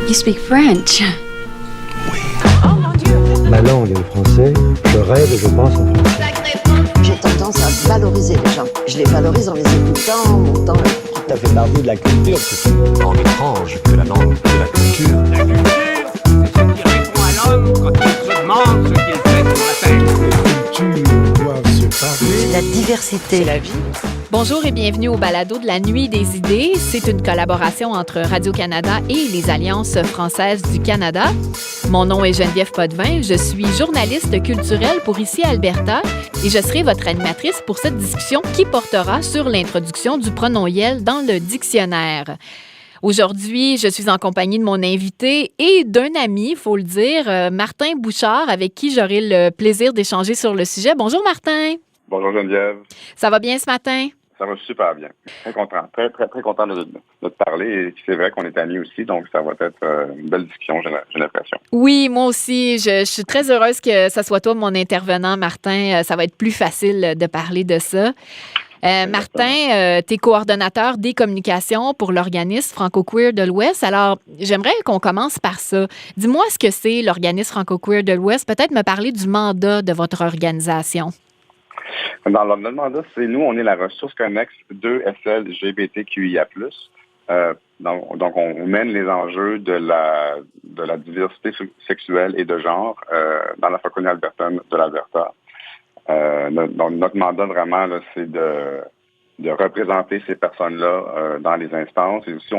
You speak French. Ma langue est le français, je rêve et je pense en français. J'ai tendance à valoriser les gens. Je les valorise en les écoutant, en montant. Ça fait partie de la culture, c'est En étrange que la langue de la culture. La culture, c'est ce qui répond à l'homme quand il se demande ce qu'il fait sur la terre. Les cultures doivent se parler. La diversité. C'est la vie. Bonjour et bienvenue au balado de la Nuit des idées. C'est une collaboration entre Radio-Canada et les Alliances françaises du Canada. Mon nom est Geneviève Potvin. Je suis journaliste culturelle pour Ici Alberta et je serai votre animatrice pour cette discussion qui portera sur l'introduction du pronom yel dans le dictionnaire. Aujourd'hui, je suis en compagnie de mon invité et d'un ami, il faut le dire, Martin Bouchard, avec qui j'aurai le plaisir d'échanger sur le sujet. Bonjour Martin. Bonjour Geneviève. Ça va bien ce matin? Ça va super bien. Très content. Très content de te parler. Et c'est vrai qu'on est amis aussi, donc ça va être une belle discussion, j'ai l'impression. Oui, moi aussi. Je suis très heureuse que ça soit toi, mon intervenant, Martin. Ça va être plus facile de parler de ça. Martin, tu es coordonnateur des communications pour l'organisme Franco-Queer de l'Ouest. Alors, j'aimerais qu'on commence par ça. Dis-moi ce que c'est l'organisme Franco-Queer de l'Ouest. Peut-être me parler du mandat de votre organisation. Dans notre mandat, c'est nous, on est la ressource connexe 2SL LGBTQIA+. Donc, on mène les enjeux de la diversité sexuelle et de genre dans la francophonie albertaine de l'Alberta. Donc, notre mandat, vraiment, là, c'est de représenter ces personnes-là dans les instances. Et aussi,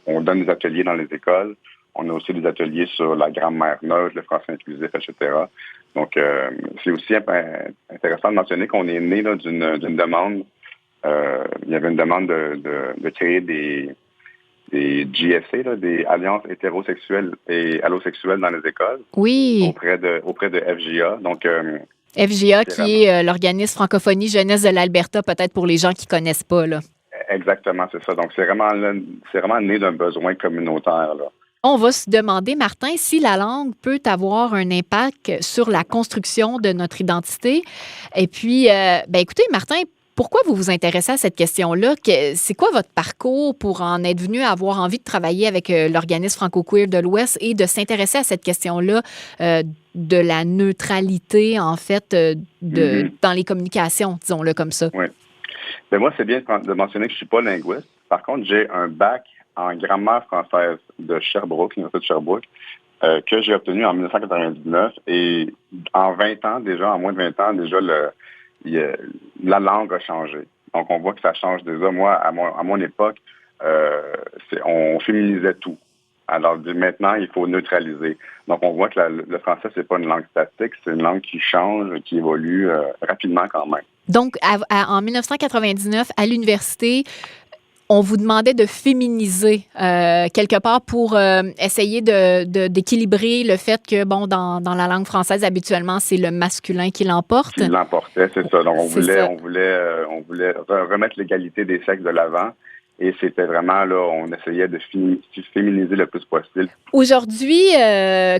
on donne des ateliers dans les écoles. On a aussi des ateliers sur la grammaire neutre, le français inclusif, etc. Donc, c'est aussi intéressant de mentionner qu'on est né là, d'une demande. Il y avait une demande de créer des GSA, là, des alliances hétérosexuelles et allosexuelles dans les écoles. Oui. Auprès de FJA. Donc, FJA, qui est l'organisme Francophonie Jeunesse de l'Alberta, peut-être pour les gens qui ne connaissent pas, là. Exactement, c'est ça. Donc, c'est vraiment né d'un besoin communautaire, là. On va se demander, Martin, si la langue peut avoir un impact sur la construction de notre identité. Et puis, écoutez, Martin, pourquoi vous vous intéressez à cette question-là? C'est quoi votre parcours pour en être venu à avoir envie de travailler avec l'organisme Franco-Queer de l'Ouest et de s'intéresser à cette question-là de la neutralité, en fait, dans les communications, disons-le comme ça? Oui. Bien, moi, c'est bien de mentionner que je ne suis pas linguiste. Par contre, j'ai un bac en grammaire française de Sherbrooke, l'Université de Sherbrooke, que j'ai obtenu en 1999. Et en 20 ans, déjà, en moins de 20 ans, déjà, la langue a changé. Donc, on voit que ça change déjà. Moi, à mon époque, on féminisait tout. Alors, maintenant, il faut neutraliser. Donc, on voit que le français, c'est pas une langue statique, c'est une langue qui change, qui évolue rapidement quand même. Donc, en 1999, à l'université, on vous demandait de féminiser quelque part pour essayer d'équilibrer le fait que, bon, dans la langue française, habituellement, c'est le masculin qui l'emporte. Qui l'emportait, c'est ça. Donc, on voulait remettre l'égalité des sexes de l'avant. Et c'était vraiment, là, on essayait de féminiser le plus possible. Aujourd'hui,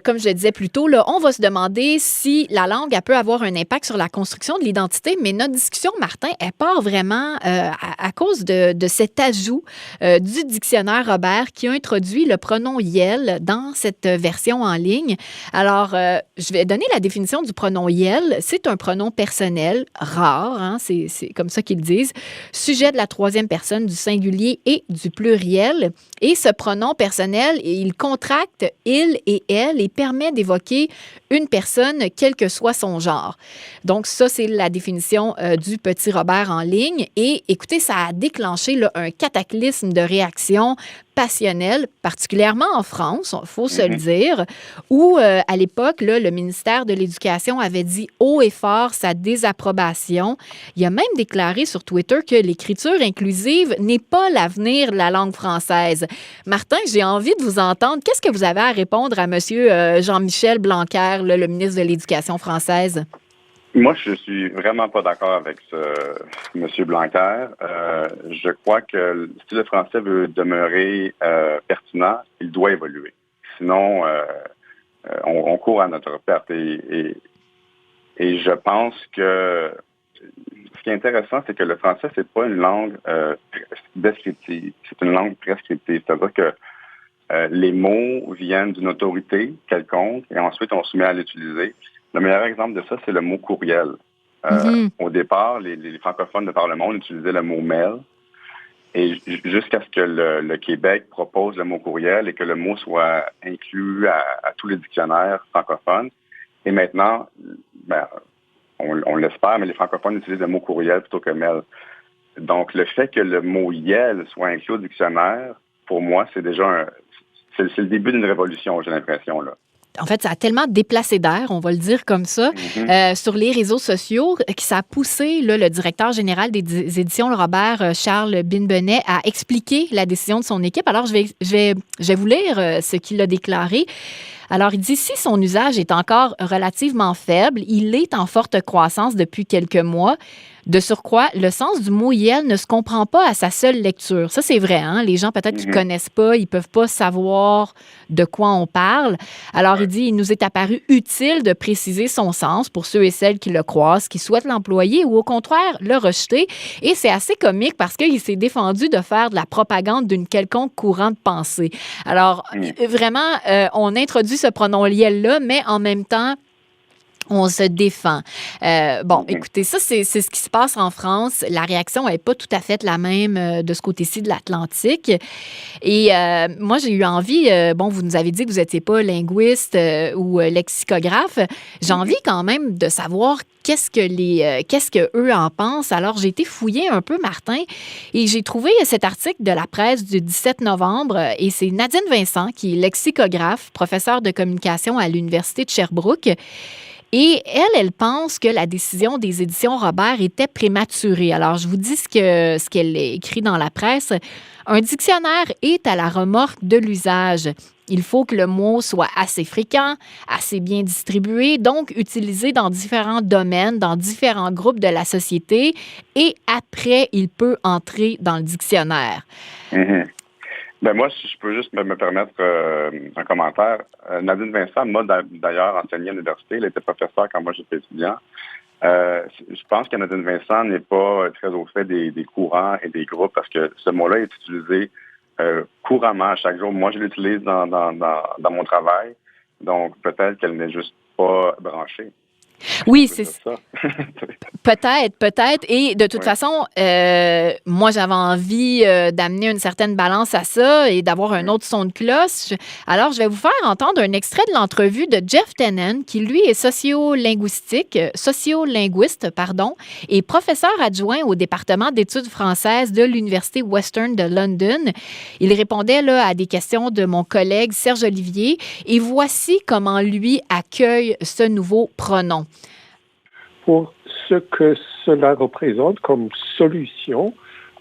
comme je le disais plus tôt, là, on va se demander si la langue elle peut avoir un impact sur la construction de l'identité, mais notre discussion, Martin, elle part vraiment à cause de cet ajout du dictionnaire Robert qui a introduit le pronom yel dans cette version en ligne. Alors, je vais donner la définition du pronom yel. C'est un pronom personnel, rare, hein, c'est comme ça qu'ils disent, sujet de la troisième personne du singulier et du pluriel. Et ce pronom personnel, il contracte il et elle et permet d'évoquer une personne, quel que soit son genre. Donc, ça, c'est la définition du petit Robert en ligne. Et écoutez, ça a déclenché là, un cataclysme de réactions passionnelles, particulièrement en France, il faut se le dire, où, à l'époque, là, le ministère de l'Éducation avait dit haut et fort sa désapprobation. Il a même déclaré sur Twitter que l'écriture inclusive n'est pas l'avenir de la langue française. Martin, j'ai envie de vous entendre. Qu'est-ce que vous avez à répondre à M. Jean-Michel Blanquer, là, le ministre de l'Éducation française? Moi, je suis vraiment pas d'accord avec M. Blanquer. Je crois que si le français veut demeurer pertinent, il doit évoluer. Sinon, on court à notre perte. Et je pense que ce qui est intéressant, c'est que le français, c'est pas une langue descriptive. C'est une langue prescriptive. C'est-à-dire que Les mots viennent d'une autorité quelconque et ensuite on se met à l'utiliser. Le meilleur exemple de ça, c'est le mot courriel. Au départ, les francophones de par le monde utilisaient le mot mail et jusqu'à ce que le Québec propose le mot courriel et que le mot soit inclus à tous les dictionnaires francophones. Et maintenant, on l'espère, mais les francophones utilisent le mot courriel plutôt que mail. Donc, le fait que le mot yel soit inclus au dictionnaire, pour moi, c'est déjà c'est le début d'une révolution, j'ai l'impression, là. En fait, ça a tellement déplacé d'air, on va le dire comme ça, sur les réseaux sociaux, que ça a poussé là, le directeur général des éditions Le Robert, Charles Binbenet, à expliquer la décision de son équipe. Alors, je vais vous lire ce qu'il a déclaré. Alors, il dit, si son usage est encore relativement faible, il est en forte croissance depuis quelques mois. De surcroît, le sens du mot « yel » ne se comprend pas à sa seule lecture. Ça, c'est vrai, hein? Les gens, peut-être, qui ne connaissent pas, ils ne peuvent pas savoir de quoi on parle. Alors, il dit, il nous est apparu utile de préciser son sens pour ceux et celles qui le croisent, qui souhaitent l'employer ou, au contraire, le rejeter. Et c'est assez comique parce qu'il s'est défendu de faire de la propagande d'une quelconque courant de pensée. Alors, vraiment, on introduit ce pronom « yel » mais en même temps, on se défend. Écoutez, ça, c'est ce qui se passe en France. La réaction n'est pas tout à fait la même de ce côté-ci de l'Atlantique. Et moi, j'ai eu envie, vous nous avez dit que vous n'étiez pas linguiste ou lexicographe. J'ai envie quand même de savoir qu'est-ce que eux en pensent. Alors, j'ai été fouiller un peu, Martin, et j'ai trouvé cet article de la presse du 17 novembre, et c'est Nadine Vincent, qui est lexicographe, professeure de communication à l'Université de Sherbrooke. Et elle pense que la décision des éditions Robert était prématurée. Alors, je vous dis ce qu'elle a écrit dans la presse. Un dictionnaire est à la remorque de l'usage. Il faut que le mot soit assez fréquent, assez bien distribué, donc utilisé dans différents domaines, dans différents groupes de la société, et après, il peut entrer dans le dictionnaire. Moi, si je peux juste me permettre un commentaire. Nadine Vincent m'a d'ailleurs enseigné à l'université. Elle était professeure quand moi j'étais étudiant. Je pense que Nadine Vincent n'est pas très au fait des courants et des groupes parce que ce mot-là est utilisé couramment à chaque jour. Moi, je l'utilise dans mon travail. Donc, peut-être qu'elle n'est juste pas branchée. Oui, c'est ça. Peut-être. Et de toute façon, moi, j'avais envie d'amener une certaine balance à ça et d'avoir un autre son de cloche. Alors, je vais vous faire entendre un extrait de l'entrevue de Jeff Tennant, qui, lui, est sociolinguiste, et professeur adjoint au département d'études françaises de l'Université Western de London. Il répondait là, à des questions de mon collègue Serge Olivier. Et voici comment lui accueille ce nouveau pronom. Pour ce que cela représente comme solution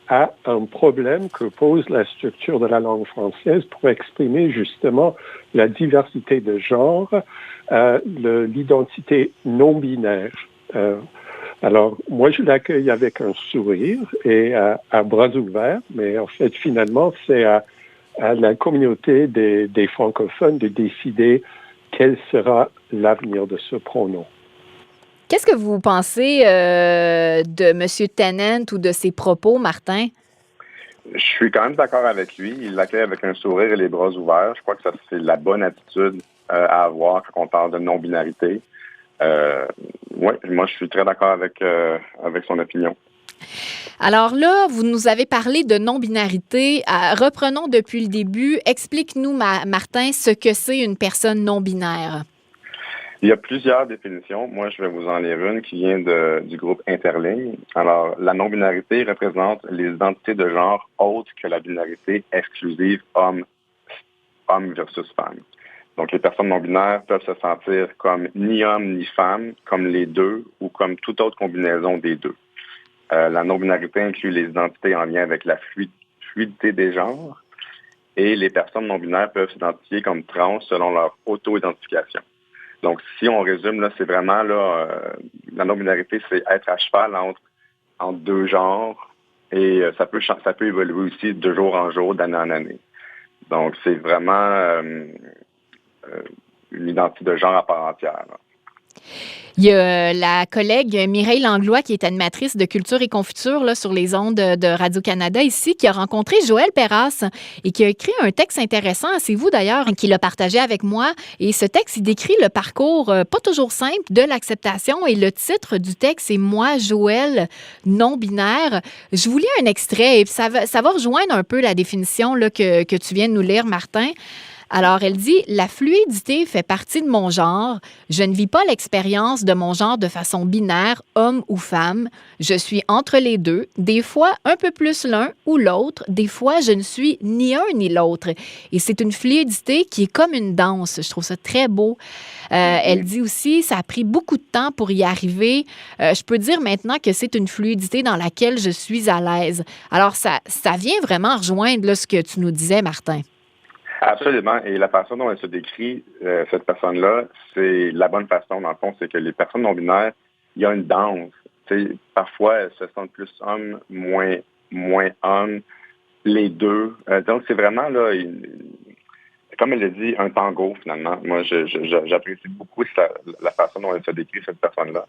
à un problème que pose la structure de la langue française pour exprimer justement la diversité de genre, l'identité non-binaire. Alors, moi, je l'accueille avec un sourire et à bras ouverts, mais en fait, finalement, c'est à la communauté des francophones de décider quel sera l'avenir de ce pronom. Qu'est-ce que vous pensez de M. Tennant ou de ses propos, Martin? Je suis quand même d'accord avec lui. Il l'accueille avec un sourire et les bras ouverts. Je crois que ça, c'est la bonne attitude à avoir quand on parle de non-binarité. Moi, je suis très d'accord avec son opinion. Alors là, vous nous avez parlé de non-binarité. Reprenons depuis le début. Explique-nous, Martin, ce que c'est une personne non-binaire. Il y a plusieurs définitions. Moi, je vais vous en lire une qui vient du groupe Interligne. Alors, la non-binarité représente les identités de genre autres que la binarité exclusive homme versus femme. Donc, les personnes non-binaires peuvent se sentir comme ni homme ni femme, comme les deux ou comme toute autre combinaison des deux. La non-binarité inclut les identités en lien avec la fluidité des genres et les personnes non-binaires peuvent s'identifier comme trans selon leur auto-identification. Donc, si on résume, là, c'est vraiment la non-binarité, c'est être à cheval entre deux genres et ça peut évoluer aussi de jour en jour, d'année en année. Donc, c'est vraiment une identité de genre à part entière, là. Il y a la collègue Mireille Langlois, qui est animatrice de Culture et Confiture là, sur les ondes de Radio-Canada ici, qui a rencontré Joël Perras et qui a écrit un texte intéressant, c'est vous d'ailleurs, qui l'a partagé avec moi. Et ce texte, il décrit le parcours pas toujours simple de l'acceptation. Et le titre du texte, c'est « Moi, Joël, non-binaire ». Je vous lis un extrait et ça va rejoindre un peu la définition là, que tu viens de nous lire, Martin. Alors, elle dit « La fluidité fait partie de mon genre. Je ne vis pas l'expérience de mon genre de façon binaire, homme ou femme. Je suis entre les deux, des fois un peu plus l'un ou l'autre, des fois je ne suis ni un ni l'autre. Et c'est une fluidité qui est comme une danse. Je trouve ça très beau. » Elle dit aussi « Ça a pris beaucoup de temps pour y arriver. Je peux dire maintenant que c'est une fluidité dans laquelle je suis à l'aise. » Alors, ça vient vraiment rejoindre là, ce que tu nous disais, Martin. Absolument. Et la façon dont elle se décrit, cette personne-là, c'est la bonne façon, dans le fond, c'est que les personnes non-binaires, il y a une danse. T'sais, parfois, elles se sentent plus hommes, moins hommes, les deux. Donc, c'est vraiment, là, comme elle l'a dit, un tango, finalement. Moi, j'apprécie beaucoup la façon dont elle se décrit, cette personne-là.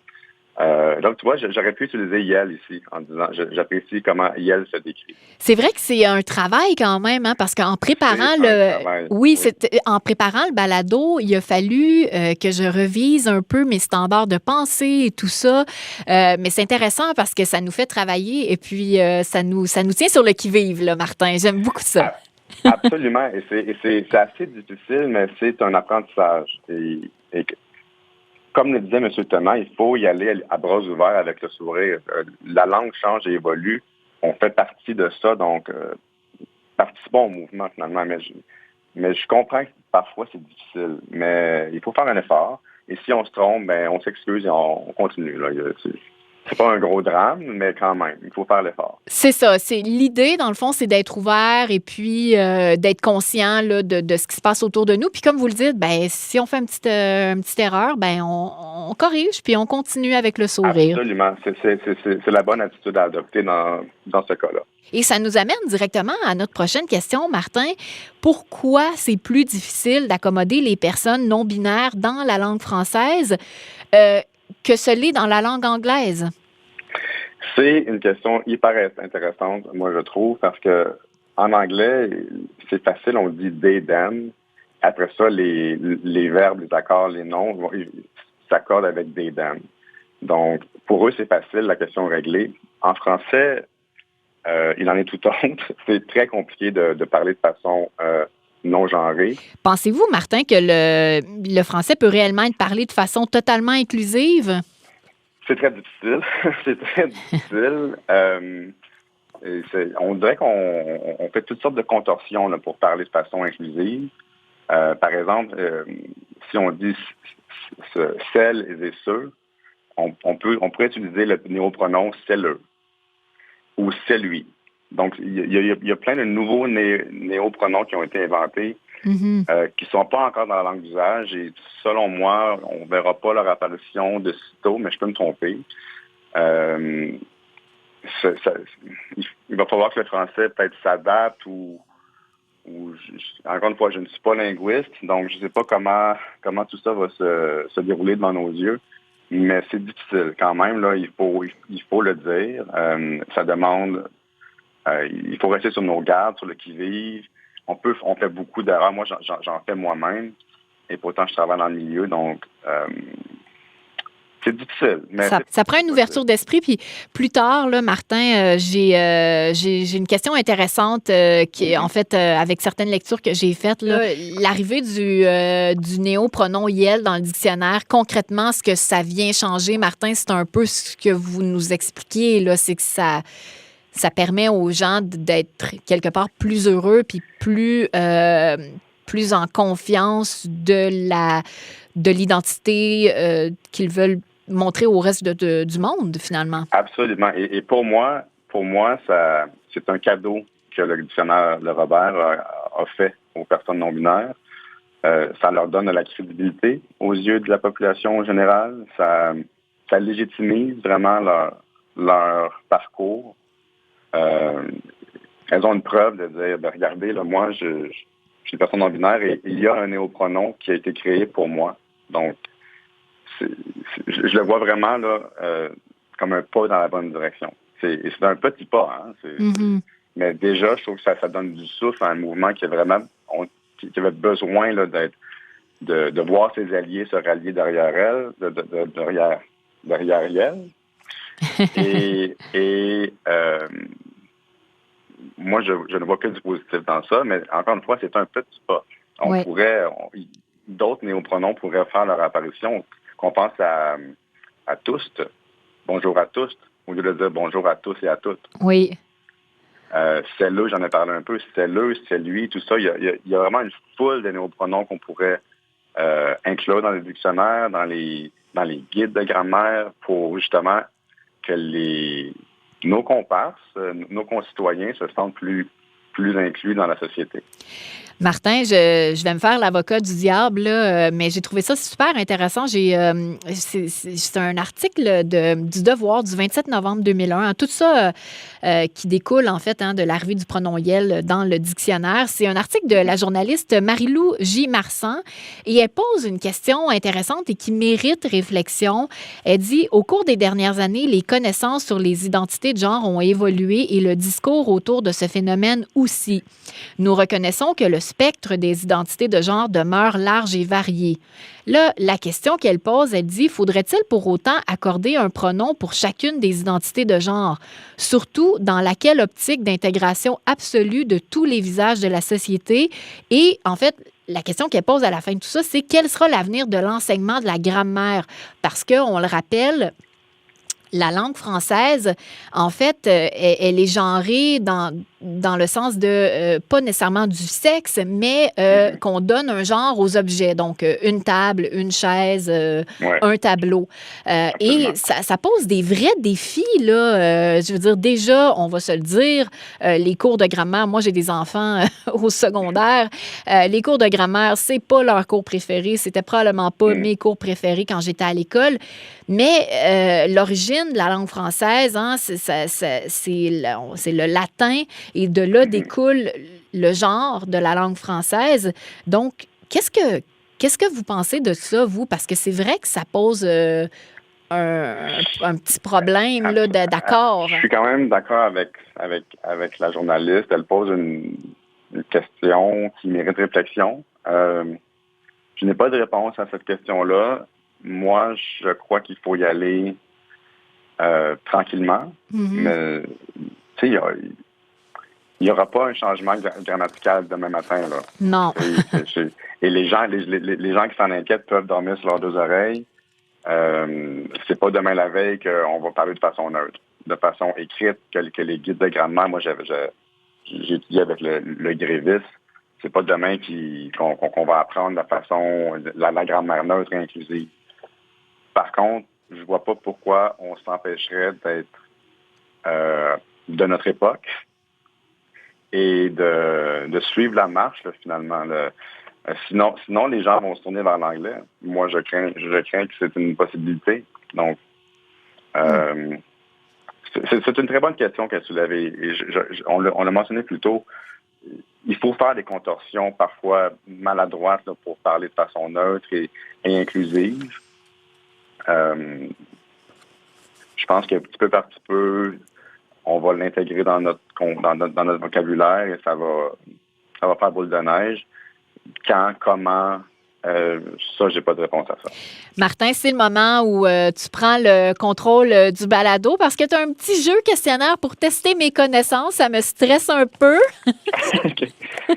Donc, tu vois, j'aurais pu utiliser Yel ici en disant j'apprécie comment Yel se décrit. C'est vrai que c'est un travail quand même, hein, parce qu'en préparant en préparant le balado, il a fallu que je revise un peu mes standards de pensée et tout ça. Mais c'est intéressant parce que ça nous fait travailler et puis ça nous tient sur le qui-vive, là, Martin. J'aime beaucoup ça. Absolument. Et c'est assez difficile, mais c'est un apprentissage. Et comme le disait M. Thomas, il faut y aller à bras ouverts avec le sourire. La langue change et évolue. On fait partie de ça, donc participons au mouvement finalement. Mais je comprends que parfois c'est difficile, mais il faut faire un effort. Et si on se trompe, ben on s'excuse et on continue. Là. C'est pas un gros drame, mais quand même, il faut faire l'effort. C'est ça. C'est l'idée, dans le fond, c'est d'être ouvert et puis d'être conscient là, de ce qui se passe autour de nous. Puis comme vous le dites, ben si on fait une petite erreur, ben on corrige puis on continue avec le sourire. Absolument. C'est la bonne attitude à adopter dans ce cas-là. Et ça nous amène directement à notre prochaine question, Martin. Pourquoi c'est plus difficile d'accommoder les personnes non-binaires dans la langue française que ce l'est dans la langue anglaise? C'est une question hyper intéressante, moi, je trouve, parce que en anglais, c'est facile, on dit they, them. Après ça, les verbes, les accords, les noms ils s'accordent avec they, them. Donc, pour eux, c'est facile, la question est réglée. En français, il en est tout autre. C'est très compliqué de parler de façon non genrée. Pensez-vous, Martin, que le français peut réellement être parlé de façon totalement inclusive? C'est très difficile. C'est très difficile. On dirait qu'on fait toutes sortes de contorsions là, pour parler de façon inclusive. Par exemple, si on dit celles et ceux, on pourrait utiliser le néopronom celleux ou celui. Donc, il y a plein de nouveaux néopronoms qui ont été inventés qui ne sont pas encore dans la langue d'usage. Et selon moi, on ne verra pas leur apparition de sitôt, mais je peux me tromper. Il va falloir que le français peut-être s'adapte ou encore une fois, je ne suis pas linguiste, donc je ne sais pas comment tout ça va se dérouler devant nos yeux. Mais c'est difficile quand même, là, il faut le dire. Ça demande... il faut rester sur nos gardes, sur le qui-vive. On fait beaucoup d'erreurs. Moi, j'en fais moi-même. Et pourtant, je travaille dans le milieu. Donc, c'est difficile. Mais ça prend une ouverture d'esprit. Puis plus tard, là, Martin, j'ai une question intéressante qui est en fait avec certaines lectures que j'ai faites. Là, l'arrivée du néopronom Yel dans le dictionnaire, concrètement, ce que ça vient changer, Martin, c'est un peu ce que vous nous expliquiez. Là, c'est que ça permet aux gens d'être quelque part plus heureux puis plus en confiance de l'identité qu'ils veulent montrer au reste du monde, finalement. Absolument. Et pour moi, c'est un cadeau que le dictionnaire Le Robert a fait aux personnes non-binaires. Ça leur donne de la crédibilité aux yeux de la population générale. Ça légitimise vraiment leur parcours. Elles ont une preuve de dire, regardez, là, moi, je suis une personne non-binaire et il y a un néopronom qui a été créé pour moi. Donc, je le vois vraiment là, comme un pas dans la bonne direction. C'est un petit pas, hein. Mais déjà, je trouve que ça donne du souffle à un mouvement qui avait besoin là, de voir ses alliés se rallier derrière elle, derrière elle. Et moi, je ne vois que du positif dans ça, mais encore une fois, c'est un petit pas. D'autres néopronoms pourraient faire leur apparition. Qu'on pense à tous, bonjour à tous, au lieu de dire bonjour à tous et à toutes. Oui. C'est là, j'en ai parlé un peu, c'est là, c'est lui, tout ça. Il y a vraiment une foule de néopronoms qu'on pourrait inclure dans les dictionnaires, dans les guides de grammaire pour justement que nos comparses, nos concitoyens se sentent plus inclus dans la société. Martin, je vais me faire l'avocat du diable, là, mais j'ai trouvé ça super intéressant. C'est un article du Devoir du 27 novembre 2001. Hein, tout ça qui découle, en fait, de l'arrivée du pronom Yel dans le dictionnaire. C'est un article de la journaliste Marie-Lou J. Marsan et elle pose une question intéressante et qui mérite réflexion. Elle dit « Au cours des dernières années, les connaissances sur les identités de genre ont évolué et le discours autour de ce phénomène aussi. Nous reconnaissons que le spectre des identités de genre demeure large et varié. » Là, la question qu'elle pose, elle dit, faudrait-il pour autant accorder un pronom pour chacune des identités de genre, surtout dans laquelle optique d'intégration absolue de tous les visages de la société? Et en fait, la question qu'elle pose à la fin de tout ça, c'est quel sera l'avenir de l'enseignement de la grammaire? Parce qu'on le rappelle, la langue française, en fait, elle est genrée dans le sens de, pas nécessairement du sexe, mais qu'on donne un genre aux objets. Donc, une table, une chaise, un tableau. Et ça pose des vrais défis, là. Je veux dire, déjà, on va se le dire, les cours de grammaire, moi, j'ai des enfants au secondaire. Les cours de grammaire, c'est pas leur cours préféré. C'était probablement pas mes cours préférés quand j'étais à l'école. Mais l'origine de la langue française, hein, c'est le latin et de là découle le genre de la langue française. Donc, qu'est-ce que vous pensez de ça, vous? Parce que c'est vrai que ça pose un petit problème là, d'accord. Je suis quand même d'accord avec la journaliste. Elle pose une question qui mérite réflexion. Je n'ai pas de réponse à cette question-là. Moi, je crois qu'il faut y aller tranquillement. Mais, tu sais, il n'y aura pas un changement grammatical demain matin, là. Non. Et les gens qui s'en inquiètent peuvent dormir sur leurs deux oreilles. C'est pas demain la veille qu'on va parler de façon neutre, de façon écrite, que les guides de grammaire. Moi, j'ai étudié avec le Grévis. C'est pas demain qu'on va apprendre de façon la grammaire neutre et inclusive. Par contre, je vois pas pourquoi on s'empêcherait d'être de notre époque et de suivre la marche, là, finalement. Sinon, les gens vont se tourner vers l'anglais. Moi, je crains que c'est une possibilité. Donc, c'est une très bonne question qu'elle soulevée. Et on l'a mentionné plus tôt. Il faut faire des contorsions parfois maladroites là, pour parler de façon neutre et inclusive. Je pense que petit peu par petit peu, on va l'intégrer dans notre vocabulaire et ça va faire boule de neige. Quand, comment, ça, j'ai pas de réponse à ça. Martin, c'est le moment où tu prends le contrôle du balado parce que tu as un petit jeu questionnaire pour tester mes connaissances. Ça me stresse un peu. OK,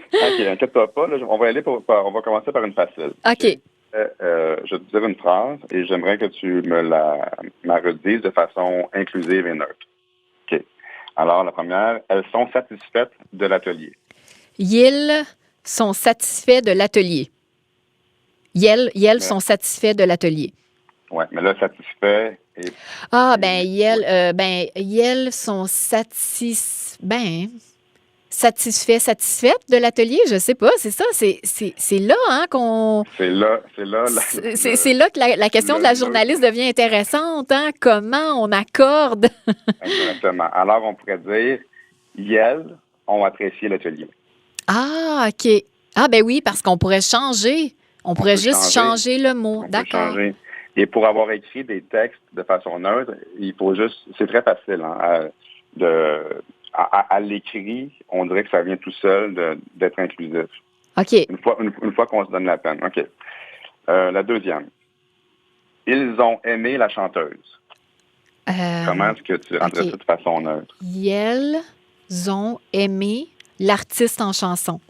inquiète-toi pas. Là, on va commencer par une facile. OK. Je vais te dire une phrase et j'aimerais que tu me la redises de façon inclusive et neutre. OK. Alors, la première, elles sont satisfaites de l'atelier. Ils sont satisfaits de l'atelier. Ils sont satisfaits de l'atelier. Oui, mais là, satisfait et... Ah, ils sont satisfaites de l'atelier, je sais pas, c'est ça, c'est là hein, qu'on... C'est là que la question de la journaliste devient intéressante, hein, comment on accorde... Exactement. Alors, on pourrait dire, ils ont apprécié l'atelier. Ah, OK. Ah, ben oui, parce qu'on pourrait changer. On pourrait juste changer le mot. D'accord. Et pour avoir écrit des textes de façon neutre, il faut juste, c'est très facile, hein, à l'écrit, on dirait que ça vient tout seul d'être inclusif. OK. Une fois qu'on se donne la peine. OK. La deuxième. Ils ont aimé la chanteuse. Comment est-ce que tu rendrais ça de façon neutre? Ils ont aimé l'artiste en chanson.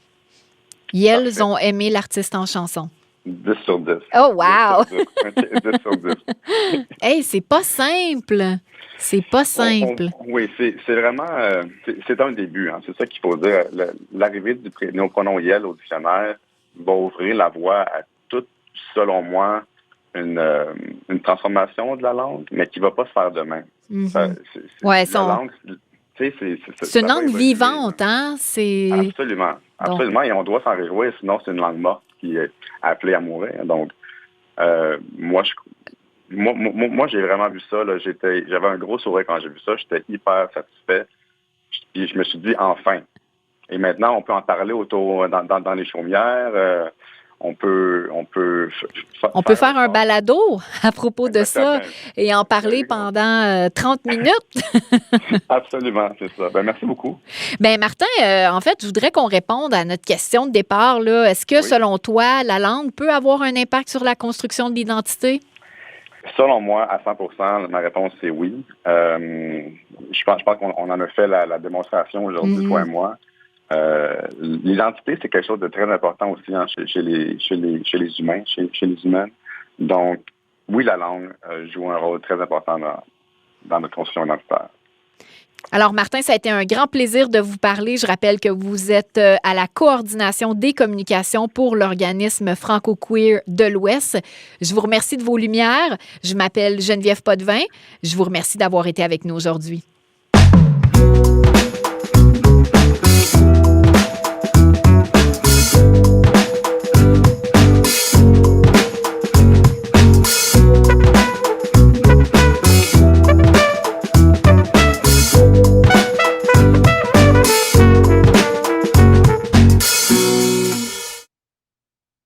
Ils ont aimé l'artiste en chanson. 10 sur 10. Oh, wow! 10 sur 10. Hey, c'est pas simple. C'est pas simple. Oui, c'est vraiment... c'est un début, hein, c'est ça qu'il faut dire. L'arrivée du néopronom IEL au dictionnaire va ouvrir la voie à toute, selon moi, une transformation de la langue, mais qui ne va pas se faire demain. C'est une langue vivante, hein? Absolument. Absolument, et on doit s'en réjouir, sinon c'est une langue morte qui est appelée à mourir. Donc, moi, j'ai vraiment vu ça. Là, j'avais un gros sourire quand j'ai vu ça. J'étais hyper satisfait. Puis je me suis dit, enfin. Et maintenant, on peut en parler autour dans les chaumières. On peut faire un balado à propos de ça et en parler pendant 30 minutes. Absolument, c'est ça. Merci beaucoup. Martin, en fait, je voudrais qu'on réponde à notre question de départ. Là. Est-ce que, selon toi, la langue peut avoir un impact sur la construction de l'identité? Selon moi, à 100%, ma réponse, c'est oui. Je pense qu'on en a fait la démonstration aujourd'hui, toi et moi. L'identité, c'est quelque chose de très important aussi hein, chez les humains, chez les humaines. Donc, oui, la langue joue un rôle très important dans notre construction identitaire. Alors, Martin, ça a été un grand plaisir de vous parler. Je rappelle que vous êtes à la coordination des communications pour l'organisme franco-queer de l'Ouest. Je vous remercie de vos lumières. Je m'appelle Geneviève Potvin. Je vous remercie d'avoir été avec nous aujourd'hui.